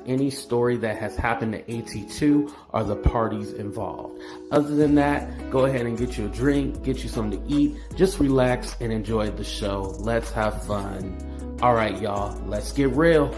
any story that has happened to AT2 or the parties involved. Other than that, go ahead and get you a drink, get you something to eat, just relax and enjoy the show. Let's have fun. All right, y'all, let's get real.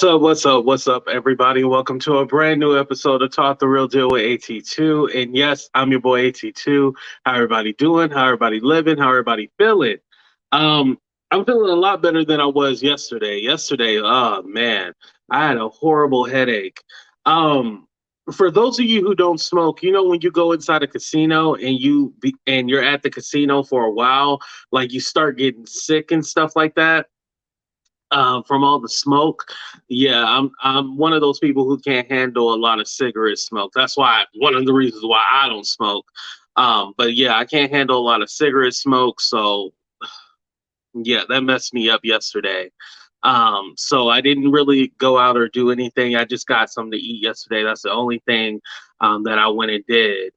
What's up, everybody? Welcome to a brand new episode of Talk the Real Deal with AT2. And yes, I'm your boy AT2. How everybody doing? How everybody living? How everybody feeling? I'm feeling a lot better than I was yesterday. Oh man, I had a horrible headache. For those of you who don't smoke, you know when you go inside a casino and you're at the casino for a while, like you start getting sick and stuff like that. From all the smoke. Yeah, I'm one of those people who can't handle a lot of cigarette smoke. That's why one of the reasons why I don't smoke. But yeah, I can't handle a lot of cigarette smoke. So yeah, that messed me up yesterday. So I didn't really go out or do anything. I just got something to eat yesterday. That's the only thing that I went and did.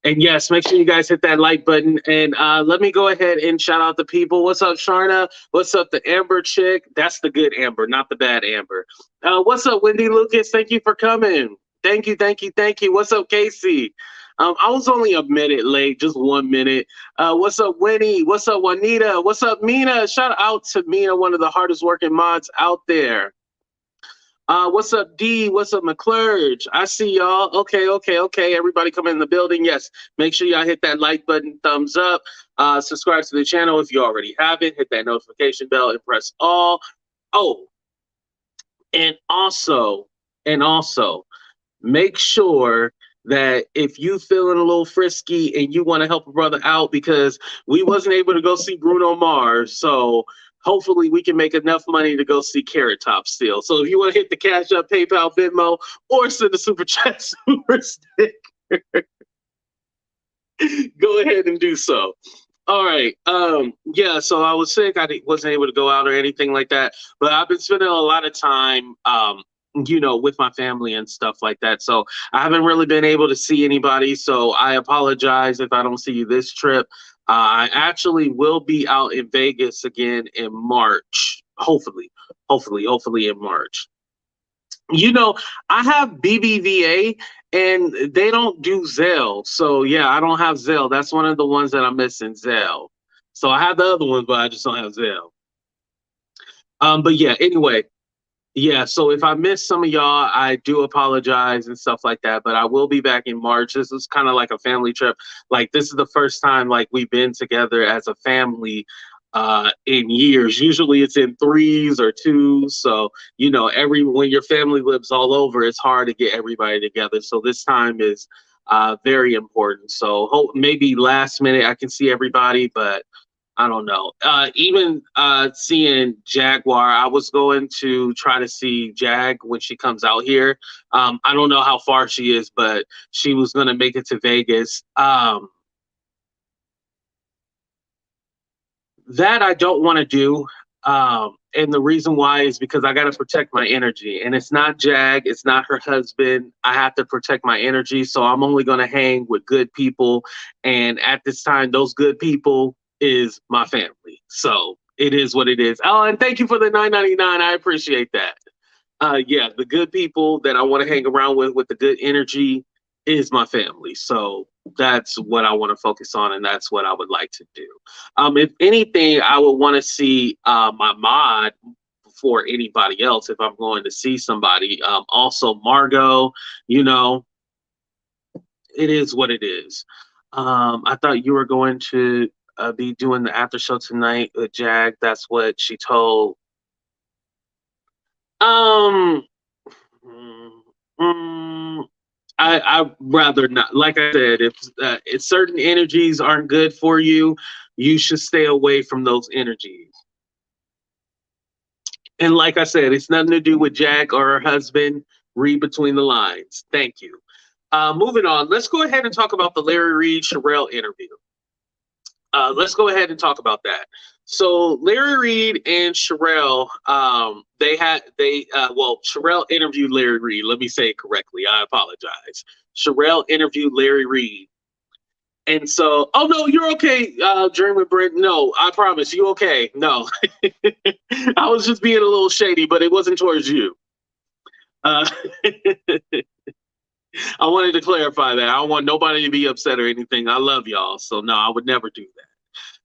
And yes, make sure you guys hit that like button. And let me go ahead and shout out the people. What's up, Sharna? What's up, the Amber chick? That's the good Amber, not the bad Amber. What's up, Wendy Lucas? Thank you for coming. Thank you. What's up, Casey? I was only a minute late, just 1 minute. What's up, Winnie? What's up, Juanita? What's up, Mina? Shout out to Mina, one of the hardest working mods out there. What's up, D? What's up, McClurge? I see y'all. Okay. Everybody come in the building. Yes, make sure y'all hit that like button, thumbs up. Subscribe to the channel if you already haven't. Hit that notification bell and press all. Oh, and also, make sure that if you feeling a little frisky and you want to help a brother out because we wasn't able to go see Bruno Mars, so hopefully we can make enough money to go see Carrot Top still. So if you want to hit the Cash App, PayPal, Venmo, or send a super chat super sticker, go ahead and do so. All right. Yeah, so I was sick. I wasn't able to go out or anything like that, but I've been spending a lot of time with my family and stuff like that. So I haven't really been able to see anybody. So I apologize if I don't see you this trip. I actually will be out in Vegas again in March. Hopefully in March. I have BBVA and they don't do Zelle. So yeah, I don't have Zelle. That's one of the ones that I'm missing, Zelle. So I have the other ones, but I just don't have Zelle. But yeah, anyway. Yeah, so if I missed some of y'all, I do apologize and stuff like that, but I will be back in March. This is kind of like a family trip. Like this is the first time like we've been together as a family in years. Usually it's in threes or twos. So, when your family lives all over, it's hard to get everybody together. So this time is very important. So maybe last minute I can see everybody, but I don't know. Even seeing Jaguar, I was going to try to see Jag when she comes out here. I don't know how far she is, but she was going to make it to Vegas. That I don't want to do. And the reason why is because I got to protect my energy. And it's not Jag. It's not her husband. I have to protect my energy. So I'm only going to hang with good people. And at this time, those good people is my family. So it is what it is. Oh, and thank you for the $9.99. I appreciate that. Yeah, the good people that I want to hang around with the good energy is my family. So that's what I want to focus on, and that's what I would like to do. If anything, I would want to see my mod before anybody else if I'm going to see somebody. Also, Margot, it is what it is. I thought you were going to be doing the after show tonight with Jag. That's what she told. Um, I rather not. Like I said, if certain energies aren't good for you, you should stay away from those energies. And like I said, it's nothing to do with Jack or her husband. Read between the lines. Thank you. Moving on, let's go ahead and talk about the Larry Reid Sharrell interview. Let's go ahead and talk about that. So Larry Reid and Sharrell, Sharrell interviewed Larry Reid. Let me say it correctly. I apologize. Sharrell interviewed Larry Reid. And so, oh no, you're okay, Dream with Brent. No, I promise you okay. No, I was just being a little shady, but it wasn't towards you. Uh, I wanted to clarify that. I don't want nobody to be upset or anything. I love y'all. So no, I would never do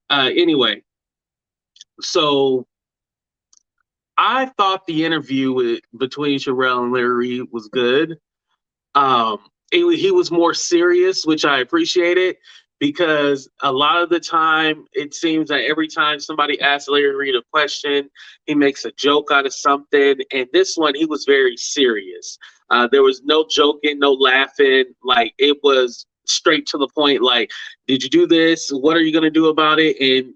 that. Anyway, so I thought the interview between Sharrell and Larry was good. Um, he was more serious, which I appreciated because a lot of the time it seems that every time somebody asks Larry Reid a question, he makes a joke out of something. And this one, he was very serious. There was no joking, no laughing. Like it was straight to the point. Like, did you do this? What are you going to do about it? And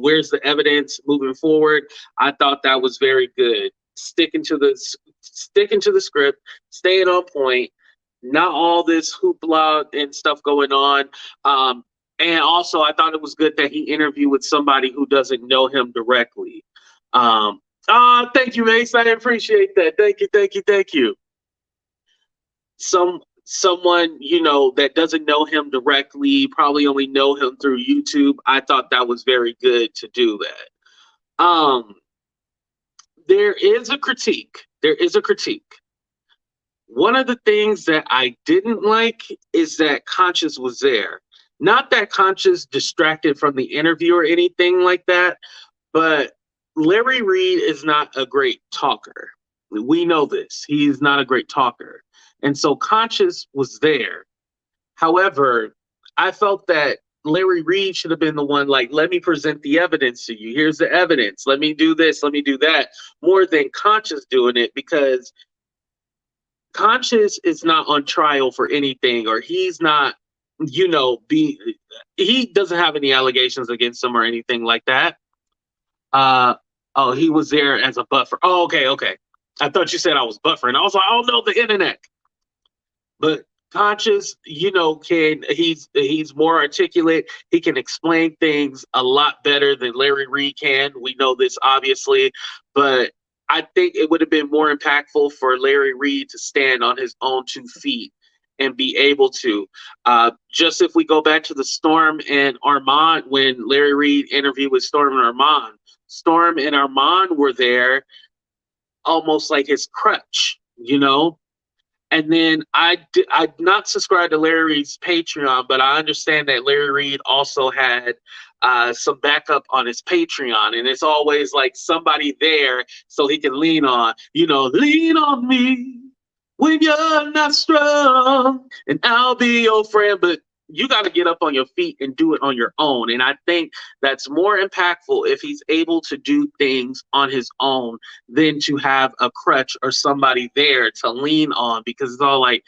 where's the evidence moving forward? I thought that was very good. Sticking to the script, staying on point. Not all this hoopla and stuff going on. And also, I thought it was good that he interviewed with somebody who doesn't know him directly. Thank you, Mace. I appreciate that. Thank you, thank you, thank you. Someone that doesn't know him directly, probably only know him through YouTube. I thought that was very good to do that. There is a critique. One of the things that I didn't like is that Conscious was there. Not that Conscious distracted from the interview or anything like that, but Larry Reid is not a great talker. We know this. He's not a great talker. And so Conscious was there. However, I felt that Larry Reid should have been the one, like, let me present the evidence to you. Here's the evidence. Let me do this. Let me do that. More than Conscious doing it, because Conscious is not on trial for anything, or he's not, he doesn't have any allegations against him or anything like that. He was there as a buffer. Oh, okay. I thought you said I was buffering. I was like, oh no, the internet. But Conscious, he's more articulate. He can explain things a lot better than Larry Reid can. We know this, obviously, but I think it would have been more impactful for Larry Reid to stand on his own 2 feet and be able to. Just if we go back to the Storm and Armand, when Larry Reid interviewed with Storm and Armand were there almost like his crutch, And then I'm not subscribed to Larry Reid's Patreon, but I understand that Larry Reid also had some backup on his Patreon, and it's always like somebody there so he can lean on. Lean on me when you're not strong, and I'll be your friend. But you got to get up on your feet and do it on your own. And I think that's more impactful if he's able to do things on his own than to have a crutch or somebody there to lean on, because it's all like,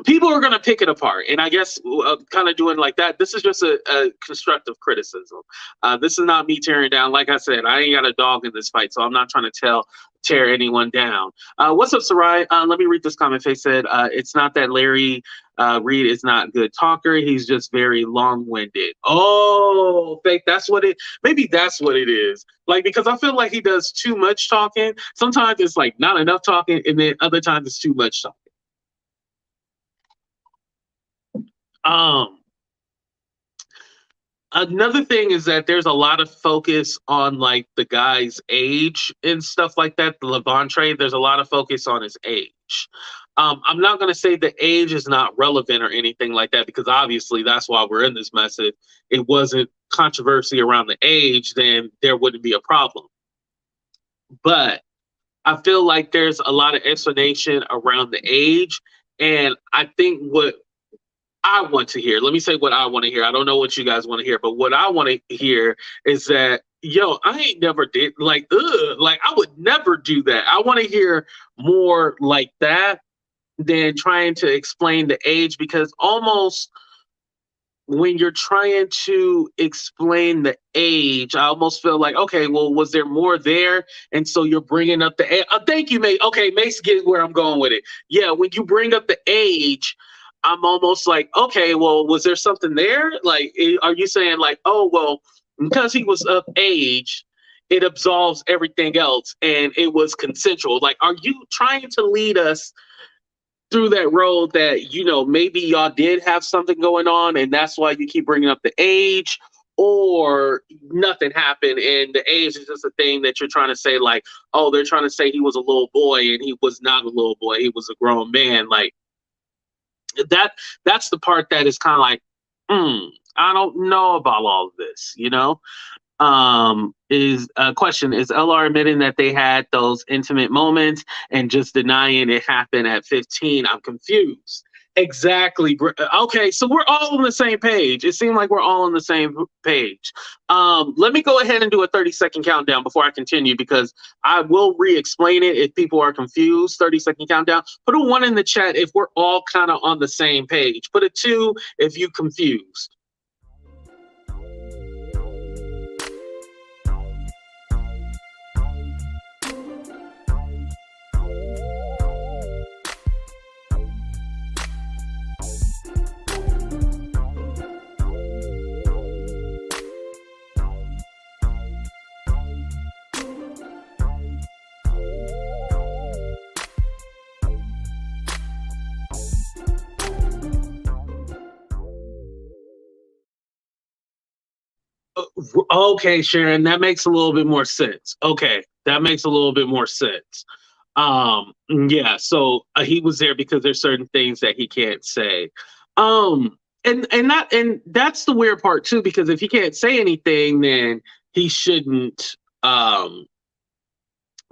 people are going to pick it apart. And I guess kind of doing like that, this is just a constructive criticism. This is not me tearing down. Like I said, I ain't got a dog in this fight, so I'm not trying to tear anyone down. What's up, Sarai? Let me read this comment. They said, it's not that Larry Reid is not a good talker. He's just very long-winded. Oh, fake. Maybe that's what it is. Like, because I feel like he does too much talking. Sometimes it's like not enough talking, and then other times it's too much talking. Another thing is that there's a lot of focus on like the guy's age and stuff like that. The Levante, there's a lot of focus on his age. I'm not going to say the age is not relevant or anything like that, because obviously that's why we're in this mess. If it wasn't controversy around the age, then there wouldn't be a problem. But I feel like there's a lot of explanation around the age. And I think what I want to hear, let me say what I want to hear. I don't know what you guys want to hear, but what I want to hear is that, I ain't never did like I would never do that. I want to hear more like that. than trying to explain the age, because almost when you're trying to explain the age, I almost feel like, okay, well, was there more there? And so you're bringing up the age. Thank you, Mace. Okay, Mace gets where I'm going with it. Yeah, when you bring up the age, I'm almost like, okay, well, was there something there? Like, are you saying like, oh, well, because he was of age, it absolves everything else and it was consensual? Like, are you trying to lead us through that road that, maybe y'all did have something going on and that's why you keep bringing up the age, or nothing happened and the age is just a thing that you're trying to say, like, oh, they're trying to say he was a little boy and he was not a little boy, he was a grown man? Like, that's the part that is kind of like, I don't know about all of this. Is a question, is LR admitting that they had those intimate moments and just denying it happened at 15? I'm confused. Exactly. Okay, so we're all on the same page. It seemed like we're all on the same page. Let me go ahead and do a 30-second countdown before I continue, because I will re-explain it if people are confused. 30-second countdown. Put a 1 in the chat if we're all kind of on the same page. Put a 2 if you confused. Okay, Sharon, that makes a little bit more sense. Okay, that makes a little bit more sense. Yeah, so he was there because there's certain things that he can't say. And that's the weird part too, because if he can't say anything, then he shouldn't um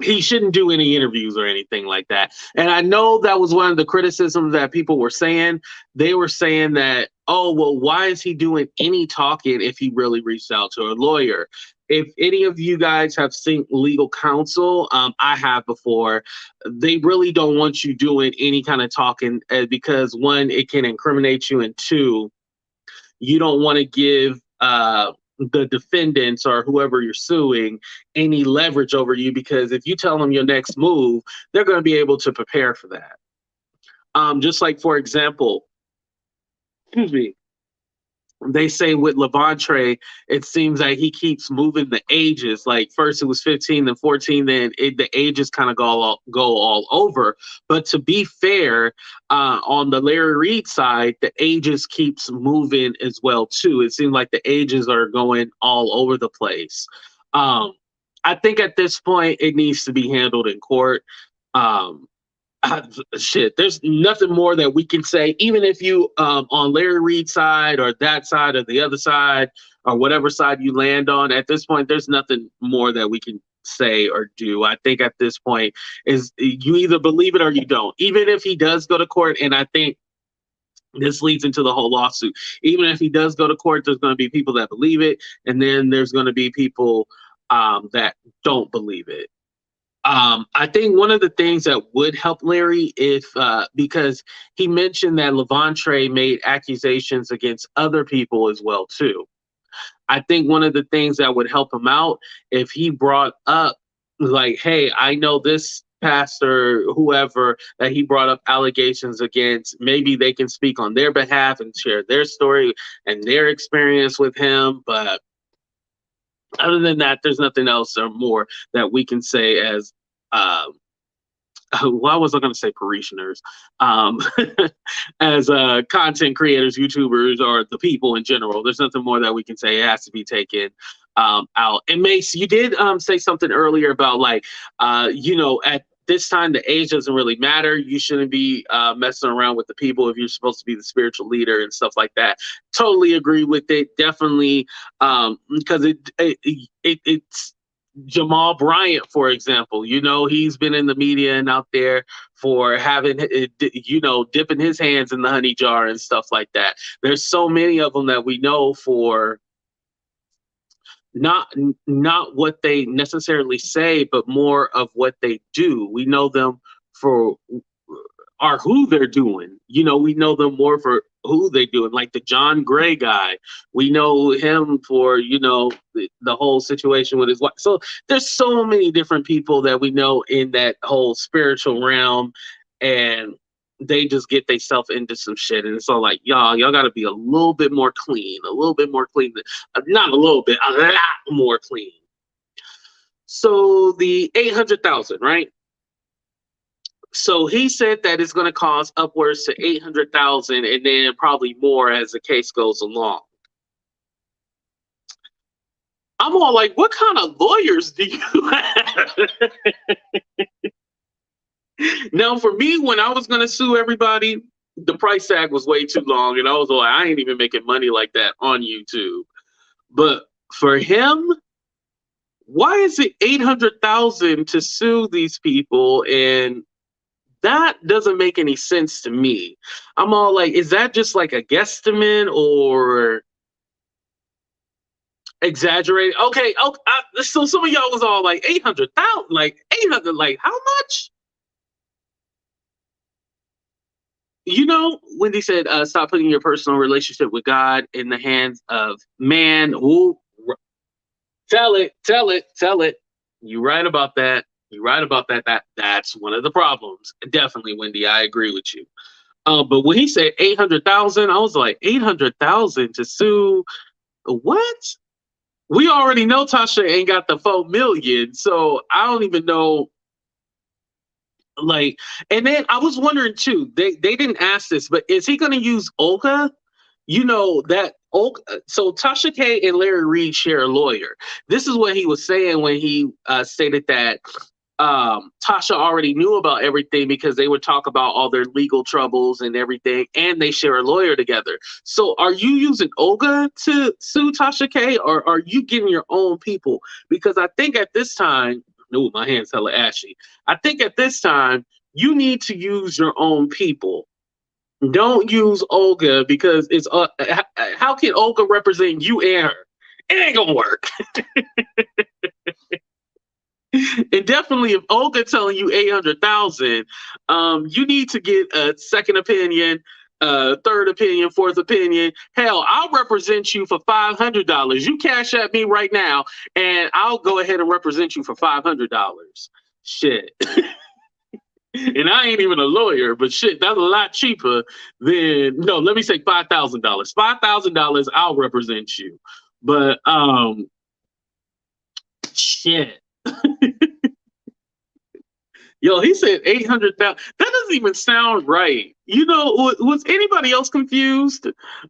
he shouldn't do any interviews or anything like that. And I know that was one of the criticisms that people were saying. They were saying that, oh, well, why is he doing any talking if he really reached out to a lawyer? If any of you guys have seen legal counsel, I have before, they really don't want you doing any kind of talking, because one, it can incriminate you, and two, you don't want to give the defendants or whoever you're suing any leverage over you, because if you tell them your next move, they're going to be able to prepare for that. Just like, for example, excuse me, they say with Levante, it seems like he keeps moving the ages. Like first it was 15, then 14, then the ages kind of go all over. But to be fair, on the Larry Reid side, the ages keeps moving as well too. It seems like the ages are going all over the place. I think at this point it needs to be handled in court. Um, Shit, there's nothing more that we can say, even if you on Larry Reid's side or that side or the other side or whatever side you land on. At this point, there's nothing more that we can say or do. I think at this point is you either believe it or you don't, even if he does go to court. And I think this leads into the whole lawsuit. Even if he does go to court, there's going to be people that believe it, and then there's going to be people that don't believe it. I think one of the things that would help Larry, if because he mentioned that Levante made accusations against other people as well too. I think one of the things that would help him out if he brought up, like, hey, I know this pastor, whoever that he brought up allegations against, maybe they can speak on their behalf and share their story and their experience with him. But other than that, there's nothing else or more that we can say as why was I going to say parishioners? As content creators, YouTubers, or the people in general. There's nothing more that we can say. It has to be taken out. And Mace, you did say something earlier about like, at this time, the age doesn't really matter. You shouldn't be messing around with the people if you're supposed to be the spiritual leader and stuff like that. Totally agree with it. Definitely, because it's Jamal Bryant, for example. He's been in the media and out there for having, dipping his hands in the honey jar and stuff like that. There's so many of them that we know for not what they necessarily say, but more of what they do. We know them for are who they're doing. You know, we know them more for who they doing, like the John Gray guy. We know him for, you know, the whole situation with his wife. So there's so many different people that we know in that whole spiritual realm, and they just get themselves into some shit. And it's all like, y'all got to be a little bit more clean, a little bit more clean. Not a little bit, a lot more clean. So the 800,000, right? So he said that it's going to cost upwards to 800,000, and then probably more as the case goes along. I'm all like, what kind of lawyers do you have? Now, for me, when I was going to sue everybody, the price tag was way too long, and I was like, I ain't even making money like that on YouTube. But for him, why is it 800,000 to sue these people? And that doesn't make any sense to me. I'm all like, is that just like a guesstimate or exaggerated? Okay, so some of y'all was all like 800,000, like 800, like how much? You know, Wendy said, stop putting your personal relationship with God in the hands of man. Ooh, tell it, tell it, tell it. You right about that. You right about that. That's one of the problems. Definitely, Wendy. I agree with you. But when he said 800,000, I was like, 800,000 to sue what? We already know Tasha ain't got the 4 million, so I don't even know. Like, and then I was wondering too. They didn't ask this, but is he going to use Olga? You know that Olga. So Tasha K and Larry Reid share a lawyer. This is what he was saying when he stated that Tasha already knew about everything because they would talk about all their legal troubles and everything, and they share a lawyer together. So are you using Olga to sue Tasha K, or are you getting your own people? Because I think at this time, no, my hand's hella ashy. I think at this time, you need to use your own people. Don't use Olga because it's how can Olga represent you and her? It ain't gonna work. And definitely, if Olga telling you 800,000, you need to get a second opinion, third opinion, fourth opinion. Hell, I'll represent you for $500. You cash at me right now, and I'll go ahead and represent you for $500. Shit. And I ain't even a lawyer, but shit, that's a lot cheaper than no. Let me say $5,000. $5,000, I'll represent you. But shit. Yo, he said 800,000. That doesn't even sound right. You know, was anybody else confused?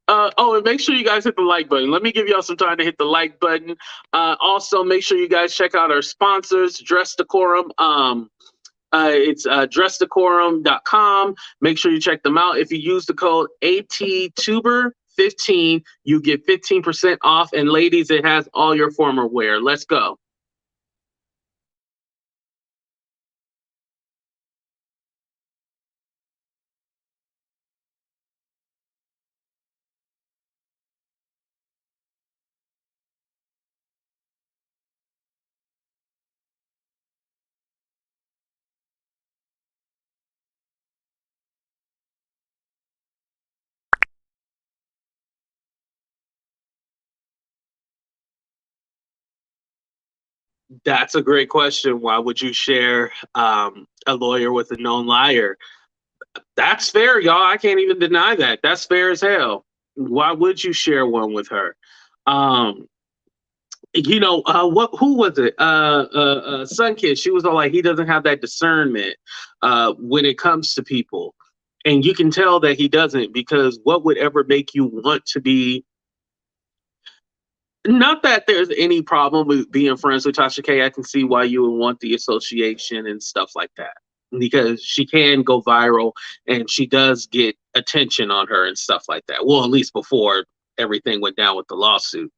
And make sure you guys hit the like button. Let me give y'all some time to hit the like button. Also, make sure you guys check out our sponsors, Dress Decorum. It's dressdecorum.com. Make sure you check them out. If you use the code ATTuber15, you get 15% off. And ladies, it has all your formal wear. Let's go. That's a great question. Why would you share a lawyer with a known liar? That's fair, y'all. I can't even deny that. That's fair as hell. Why would you share one with her? Um, who was it? Sunkid. She was all like, he doesn't have that discernment when it comes to people. And you can tell that he doesn't, because what would ever make you want to be, not that there's any problem with being friends with Tasha K. I can see why you would want the association and stuff like that, because she can go viral and she does get attention on her and stuff like that. Well, at least before everything went down with the lawsuit.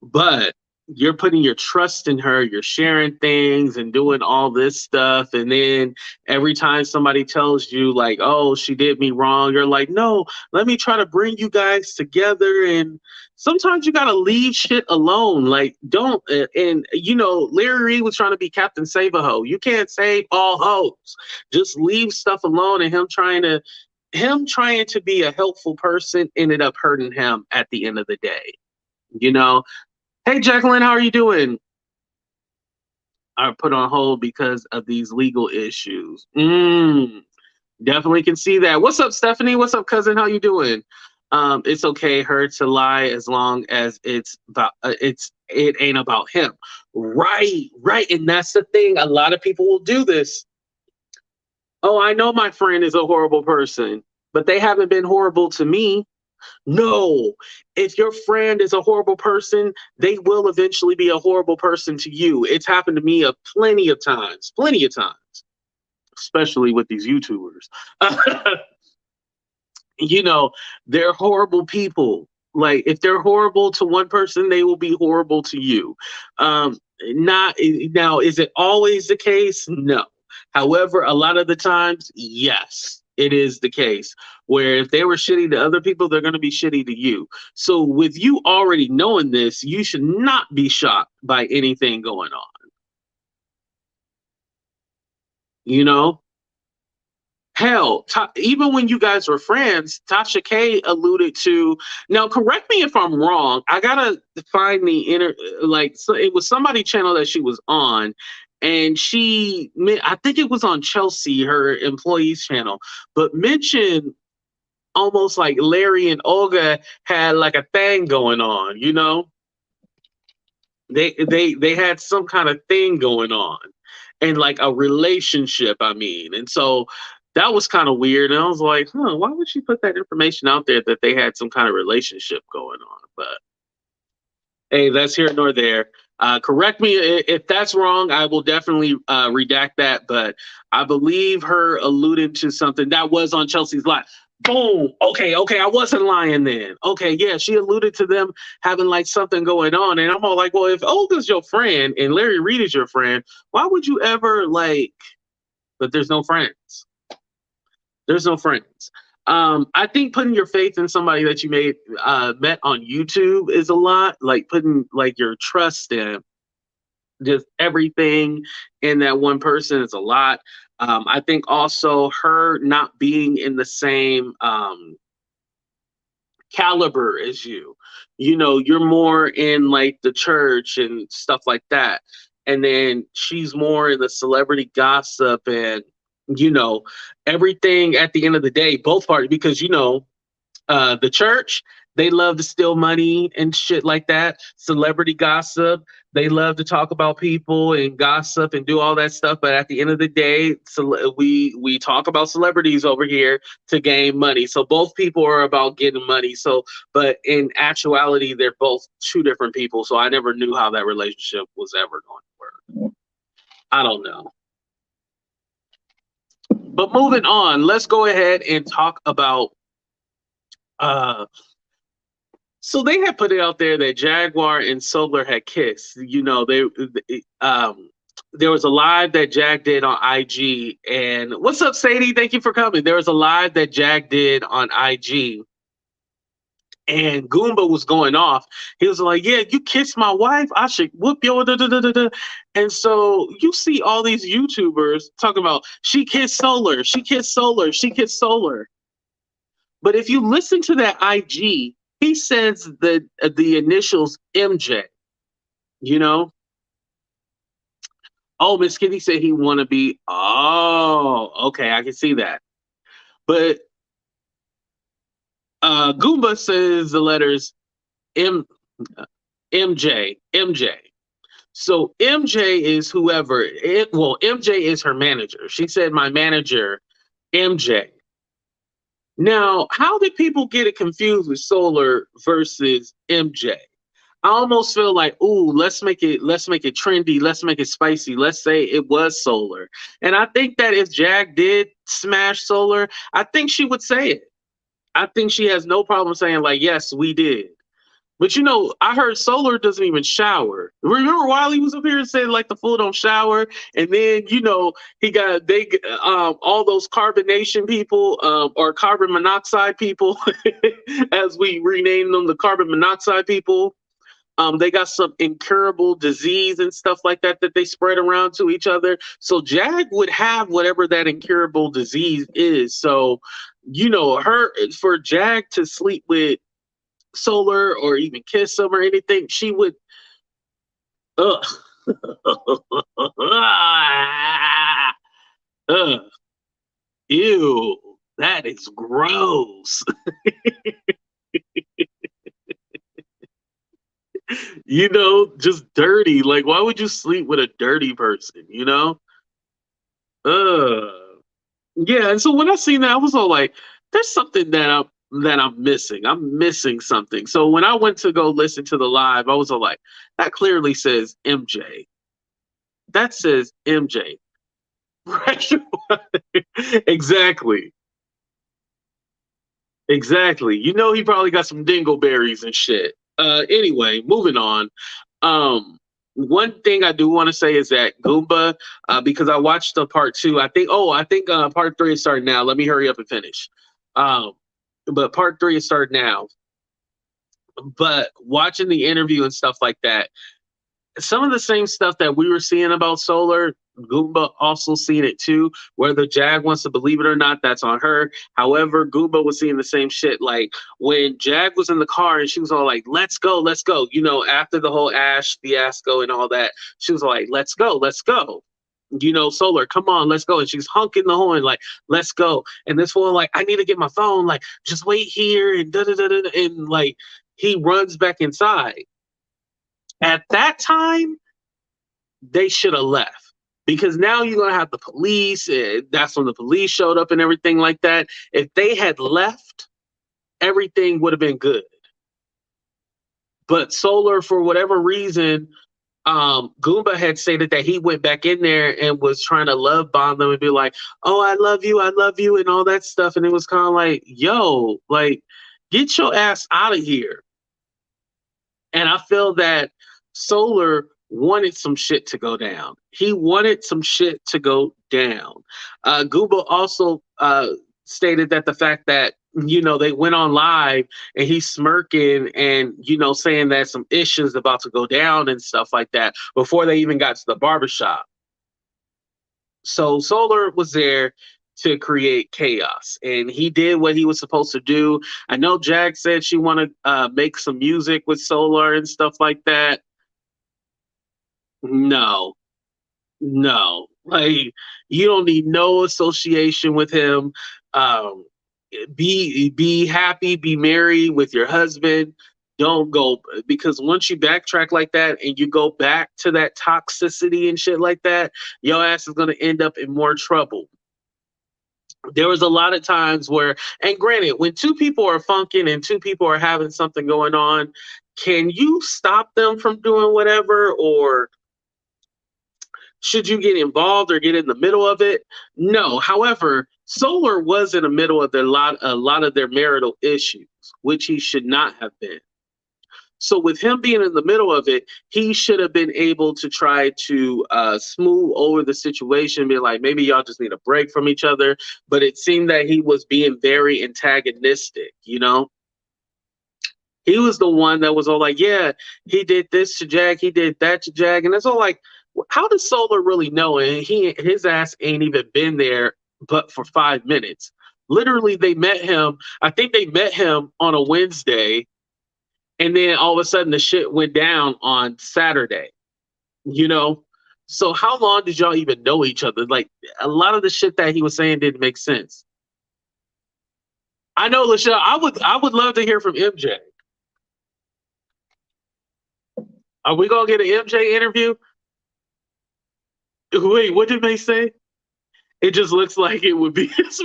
But you're putting your trust in her, you're sharing things and doing all this stuff, and then every time somebody tells you like, oh, she did me wrong, you're like, no, let me try to bring you guys together. And sometimes you gotta leave shit alone. Like, don't and you know, Larry Reid was trying to be Captain Save a Hoe. You can't save all hoes. Just leave stuff alone. And him trying to be a helpful person ended up hurting him at the end of the day, you know. Hey, Jacqueline, how are you doing? Are put on hold because of these legal issues. Definitely can see that. What's up, Stephanie? What's up, cousin? How you doing? It's okay her to lie as long as it ain't about him. Right, right. And that's the thing. A lot of people will do this. Oh, I know my friend is a horrible person, but they haven't been horrible to me. No, if your friend is a horrible person, they will eventually be a horrible person to you. It's happened to me plenty of times, especially with these YouTubers. You know, they're horrible people. Like if they're horrible to one person, they will be horrible to you. Not now, is it always the case? No. However, a lot of the times, yes, it is the case. Where if they were shitty to other people, they're going to be shitty to you. So with you already knowing this, you should not be shocked by anything going on. You know, hell, even when you guys were friends, Tasha K alluded to. Now, correct me if I'm wrong. I gotta find the like. So it was somebody channel that she was on, and I think it was on Chelsea, her employees channel, but mentioned almost like Larry and Olga had like a thing going on. You know, they had some kind of thing going on, and like a relationship, I mean. And so that was kind of weird, and I was like, huh, why would she put that information out there that they had some kind of relationship going on? But hey, that's here nor there. Correct me if that's wrong. I will definitely redact that, but I believe her alluding to something that was on Chelsea's live. Boom. Okay, okay. I wasn't lying then. Okay, yeah, she alluded to them having like something going on, and I'm all like, well, if Olga's your friend and Larry Reid is your friend, why would you ever like? But there's no friends. There's no friends. I think putting your faith in somebody that you met on YouTube is a lot. Like putting like your trust in just everything in that one person is a lot. I think also her not being in the same caliber as you. You know, you're more in like the church and stuff like that. And then she's more in the celebrity gossip and, you know, everything at the end of the day, both parties, because, you know, the church, they love to steal money and shit like that. Celebrity gossip, they love to talk about people and gossip and do all that stuff. But at the end of the day, so we talk about celebrities over here to gain money. So both people are about getting money. So, but in actuality, they're both two different people. So I never knew how that relationship was ever going to work. I don't know. But moving on, let's go ahead and talk about uh so they had put it out there that Jaguar and Solar had kissed. You know, there was a live that Jag did on IG. And what's up, Sadie? Thank you for coming. There was a live that Jag did on IG. And Goomba was going off. He was like, yeah, you kissed my wife. I should whoop your da da da da da. And so you see all these YouTubers talking about she kissed Solar, she kissed Solar, she kissed Solar. But if you listen to that IG, he says the initials MJ. You know. Oh, Miss Kitty said he want to be. Oh, okay, I can see that. But Goomba says the letters M MJ MJ. So MJ is whoever. Well, MJ is her manager. She said my manager MJ. Now, how did people get it confused with Solar versus MJ? I almost feel like, ooh, let's make it trendy, let's make it spicy. Let's say it was Solar. And I think that if Jag did smash Solar, I think she would say it. I think she has no problem saying like, yes, we did. But I heard Solar doesn't even shower. Remember while he was up here and said like the fool don't shower, and then he got all those carbonation people or carbon monoxide people, as we renamed them, the carbon monoxide people. They got some incurable disease and stuff like that they spread around to each other. So Jag would have whatever that incurable disease is. So, her for Jag to sleep with Solar or even kiss him or anything, she would. Ugh. Ugh. Ew. That is gross. Just dirty. Like, why would you sleep with a dirty person? Uh. Yeah. And so when I seen that, I was all like, "There's something that I'm missing. I'm missing something." So when I went to go listen to the live, I was all like, "That clearly says MJ. That says MJ." Right? Exactly. Exactly. He probably got some dingleberries and shit. Anyway, moving on. One thing I do want to say is that Goomba, because I watched the part two. I think part three is starting now. Let me hurry up and finish. Um, but part three is starting now. But watching the interview and stuff like that, some of the same stuff that we were seeing about Solar, Goomba also seen it too. Whether Jag wants to believe it or not, that's on her. However, Goomba was seeing the same shit. Like when Jag was in the car and she was all like, "Let's go, let's go." After the whole Ash fiasco and all that, she was like, "Let's go, let's go." Solar, come on, let's go. And she's honking the horn, like, "Let's go." And this one, like, "I need to get my phone, like, just wait here," and da da da da. And like, he runs back inside. At that time, they should have left because now you're gonna have the police. That's when the police showed up and everything like that. If they had left, everything would have been good. But Solar, for whatever reason, Goomba had stated that he went back in there and was trying to love bomb them and be like, "Oh, I love you," and all that stuff. And it was kind of like, "Yo, like, get your ass out of here." And I feel that Solar wanted some shit to go down. He wanted some shit to go down. Google also stated that the fact that they went on live and he's smirking and saying that some issues about to go down and stuff like that before they even got to the barbershop. So Solar was there to create chaos, and he did what he was supposed to do. I know Jag said she want to make some music with Solar and stuff like that. No, no, like you don't need no association with him. Um, be happy, be married with your husband. Don't go because once you backtrack like that and you go back to that toxicity and shit like that, your ass is gonna end up in more trouble. There was a lot of times where, and granted, when two people are funking and two people are having something going on, can you stop them from doing whatever, or should you get involved or get in the middle of it? No. However, Solar was in the middle of a lot of their marital issues, which he should not have been. So with him being in the middle of it, he should have been able to try to smooth over the situation, be like, maybe y'all just need a break from each other. But it seemed that he was being very antagonistic. He was the one that was all like, "Yeah, he did this to Jag, he did that to Jag," and it's all like, how does Solar really know? And his ass ain't even been there, but for 5 minutes. Literally, they met him. I think they met him on a Wednesday, and then all of a sudden the shit went down on Saturday. You know, so how long did y'all even know each other? Like a lot of the shit that he was saying didn't make sense. I know, Lachelle. I would love to hear from MJ. Are we gonna get an MJ interview? Wait, what did they say? It just looks like it would be his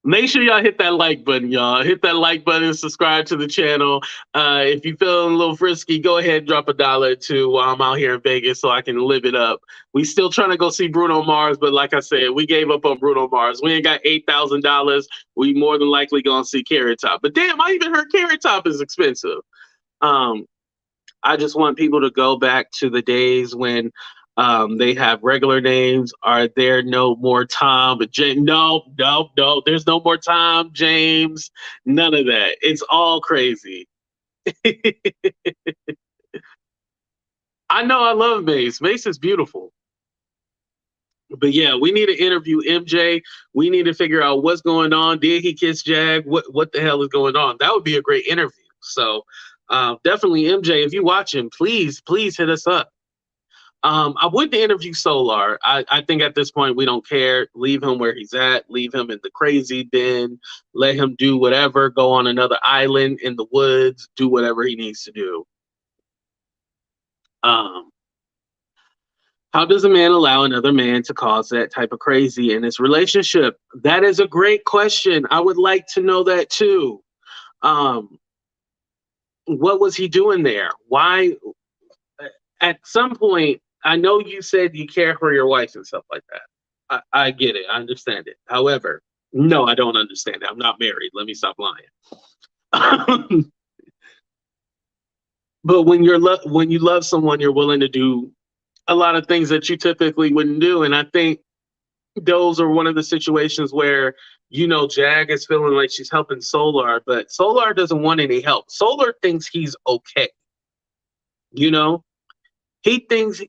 Make sure y'all hit that like button, y'all. Hit that like button, subscribe to the channel. If you feeling a little frisky, go ahead and drop $1 or two while I'm out here in Vegas so I can live it up. We still trying to go see Bruno Mars, but like I said, we gave up on Bruno Mars. We ain't got $8,000. We more than likely gonna see Carrot Top. But damn, I even heard Carrot Top is expensive. Um, I just want people to go back to the days when they have regular names. Are there no more Tom? James? No, no, no. There's no more Tom, James. None of that. It's all crazy. I know I love Mace. Mace is beautiful. But yeah, we need to interview MJ. We need to figure out what's going on. Did he kiss Jag? What the hell is going on? That would be a great interview. So definitely MJ, if you watch him, please hit us up. I wouldn't interview Soular. I think at this point we don't care. Leave him where he's at. Leave him in the crazy bin. Let him do whatever. Go on another island in the woods. Do whatever he needs to do. Um, how does a man allow another man to cause that type of crazy in his relationship? That is a great question. I would like to know that too. Um, what was he doing there? Why? At some point, I know you said you care for your wife and stuff like that. I get it. I understand it. However, no, I don't understand it. I'm not married. Let me stop lying. But when you love someone, you're willing to do a lot of things that you typically wouldn't do. And I think those are one of the situations where, Jag is feeling like she's helping Soular, but Soular doesn't want any help. Soular thinks he's okay. You know, he thinks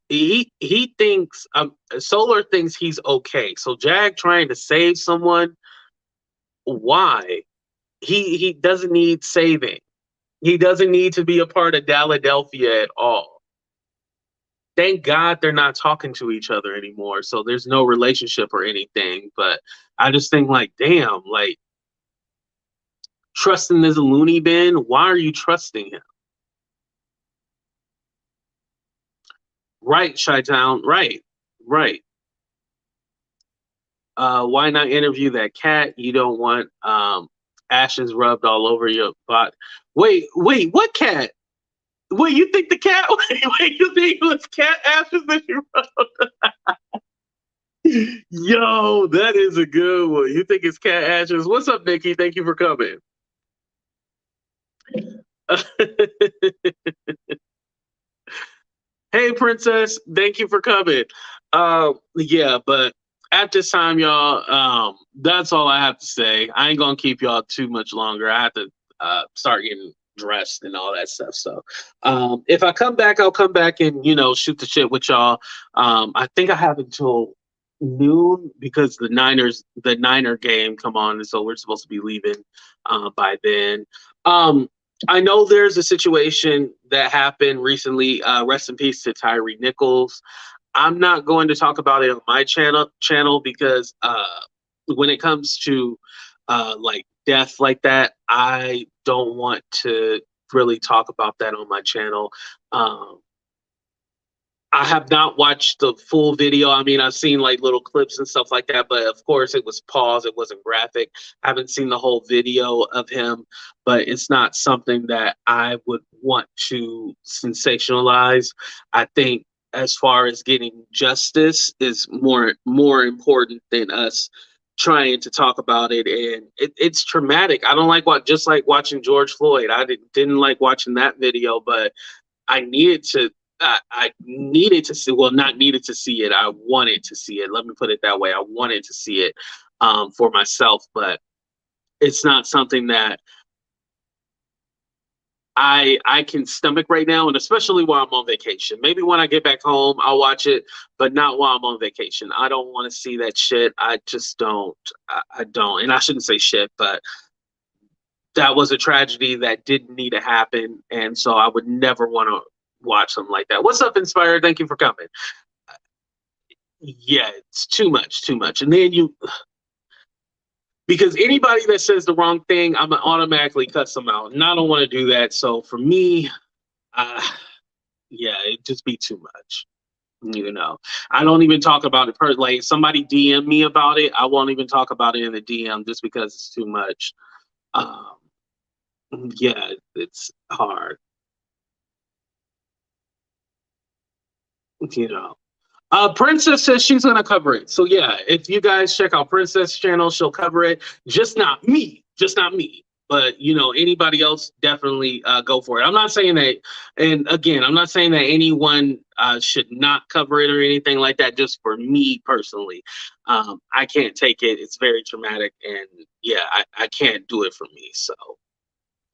Soular thinks he's okay. So Jag trying to save someone, why? He doesn't need saving. He doesn't need to be a part of Philadelphia at all. Thank God they're not talking to each other anymore. So there's no relationship or anything. But I just think like, damn, like trusting this loony bin. Why are you trusting him? Right, Chi-Town. Right, right. Why not interview that cat? You don't want ashes rubbed all over your body. Wait, what cat? Wait, you think the cat? Wait, you think it was cat ashes that you rubbed? Yo, that is a good one. You think it's cat ashes? What's up, Nikki? Thank you for coming. Hey, Princess. Thank you for coming. Yeah, but at this time, y'all, that's all I have to say. I ain't gonna keep y'all too much longer. I have to start getting dressed and all that stuff. So, if I come back, I'll come back and shoot the shit with y'all. I think I have until noon because the Niner game come on, and so we're supposed to be leaving by then. I know there's a situation that happened recently. Rest in peace to Tyree Nichols. I'm not going to talk about it on my channel because when it comes to like death like that, I don't want to really talk about that on my channel. I have not watched the full video. I mean, I've seen like little clips and stuff like that, but of course it was paused. It wasn't graphic. I haven't seen the whole video of him, but it's not something that I would want to sensationalize. I think as far as getting justice is more important than us trying to talk about it. And it's traumatic. I don't like just like watching George Floyd. I didn't like watching that video, but I needed to I needed to see, well, not needed to see it. I wanted to see it. Let me put it that way. I wanted to see it for myself, but it's not something that I can stomach right now, and especially while I'm on vacation. Maybe when I get back home, I'll watch it, but not while I'm on vacation. I don't want to see that shit. I just don't. I don't, and I shouldn't say shit, but that was a tragedy that didn't need to happen, and so I would never want to watch something like that. What's up, Inspired? Thank you for coming. Yeah, it's too much. And then because anybody that says the wrong thing, I'm gonna automatically cut them out, and I don't want to do that. So for me, yeah, it'd just be too much. You know, I don't even talk about it. Like somebody DM me about it, I won't even talk about it in the DM just because it's too much. Um, yeah, it's hard. You know. Princess says she's gonna cover it. So yeah, if you guys check out Princess channel, she'll cover it. Just not me. Just not me. But you know, anybody else definitely go for it. I'm not saying that, and again, I'm not saying that anyone should not cover it or anything like that. Just for me personally, I can't take it. It's very traumatic, and yeah, I can't do it for me. So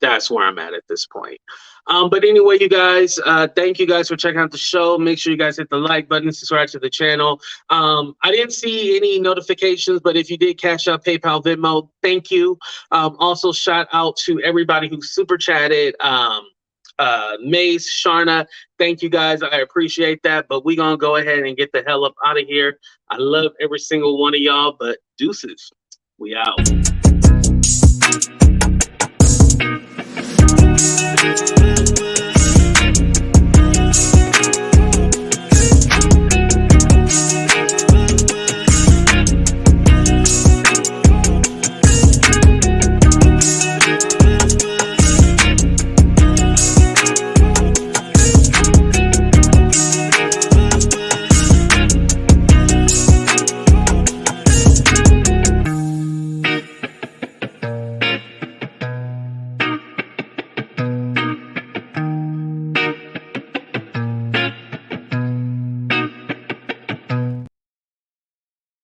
that's where I'm at this point. But anyway, you guys, thank you guys for checking out the show. Make sure you guys hit the like button, subscribe to the channel. I didn't see any notifications, but if you did cash out PayPal, Venmo, thank you. Also, shout out to everybody who super chatted. Mace, Sharna, thank you guys. I appreciate that. But we're going to go ahead and get the hell up out of here. I love every single one of y'all, but deuces. We out.